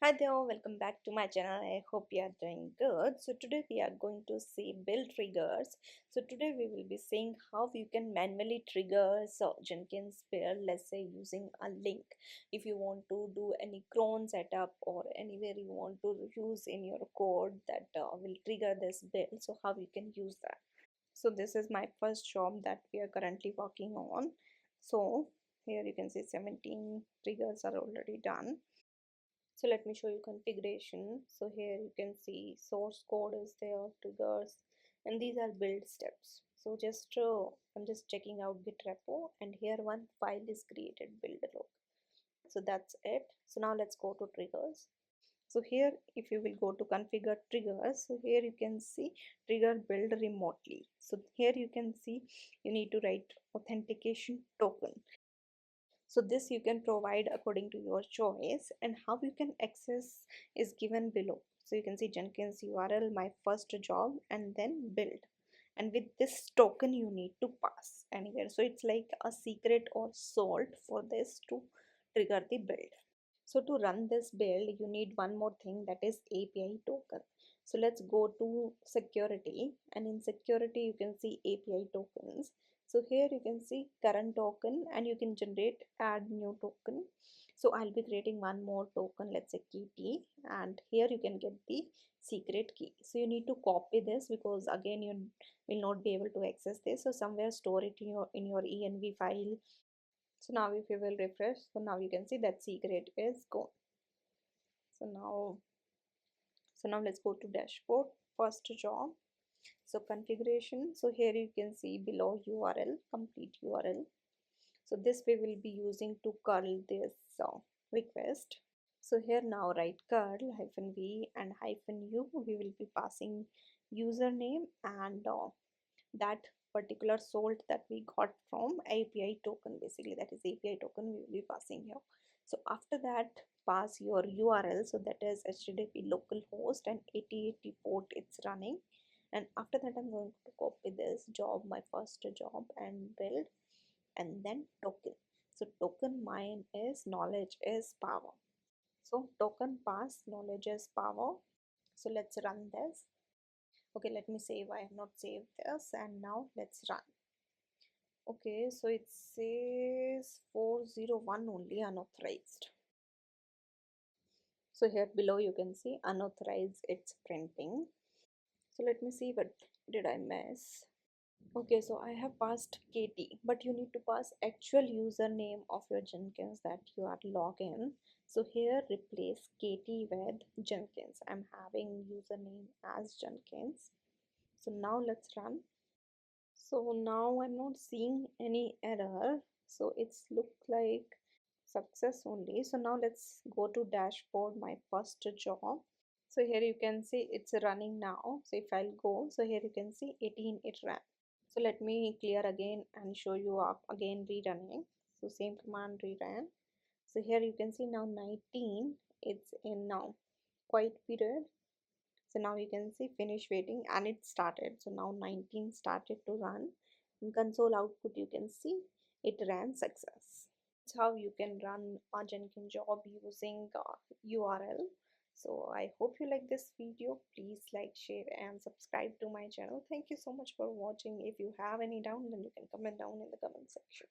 Hi there, welcome back to my channel. I hope you are doing good. So today we are going to see build triggers. So today we will be seeing how you can manually trigger Jenkins build, let's say using a link. If you want to do any cron setup or anywhere you want to use in your code that will trigger this build, so how you can use that. So this is my first job that we are currently working on. So here you can see 17 triggers are already done. So let me show you configuration. So here you can see source code is there, triggers, and these are build steps. So I'm just checking out git repo, and here one file is created, build log. So that's it. So now let's go to triggers. So here if you will go to configure triggers, so here you can see trigger build remotely. So here you can see you need to write authentication token. So this you can provide according to your choice, and how you can access is given below. So you can see Jenkins URL, my first job, and then build, and with this token you need to pass anywhere. So it's like a secret or salt for this to trigger the build. So to run this build you need one more thing, that is API token. So let's go to security, and in security you can see API tokens. So here you can see current token, and you can generate add new token. So I'll be creating one more token, let's say KT, and here you can get the secret key. So you need to copy this because again you will not be able to access this, so somewhere store it in your env file. So now if you will refresh, so now you can see that secret is gone. So now let's go to dashboard, first job. So configuration, so here you can see below URL, complete URL. So this we will be using to curl this request. So here now write curl -v and -u. We will be passing username and that particular salt that we got from API token, basically that is API token we will be passing here. So after that pass your URL, so that is HTTP localhost and 8080 port it's running. And after that I'm going to copy this job, my first job, and build, and then token. So token mine is knowledge is power. So token pass knowledge is power. So let's run this. Okay, let me save. I have not saved this, and now let's run. Okay, so it says 401 only unauthorized. So here below you can see unauthorized, it's printing. So let me see what did I miss. Okay, so I have passed KT, but you need to pass actual username of your Jenkins that you are logged in. So here replace KT with Jenkins. I'm having username as Jenkins. So now let's run. So now I'm not seeing any error, so it's look like success only. So now let's go to dashboard, my first job. So here you can see it's running now. So if I'll go, so here you can see 18 it ran. So let me clear again and show you up again rerunning. So same command reran. So here you can see now 19 it's in now quiet period. So now you can see finish waiting, and it started. So now 19 started to run. In console output you can see it ran success. That's how you can run a Jenkins job using URL. So I hope you like this video. Please like, share, and subscribe to my channel. Thank you so much for watching. If you have any doubt, then you can comment down in the comment section.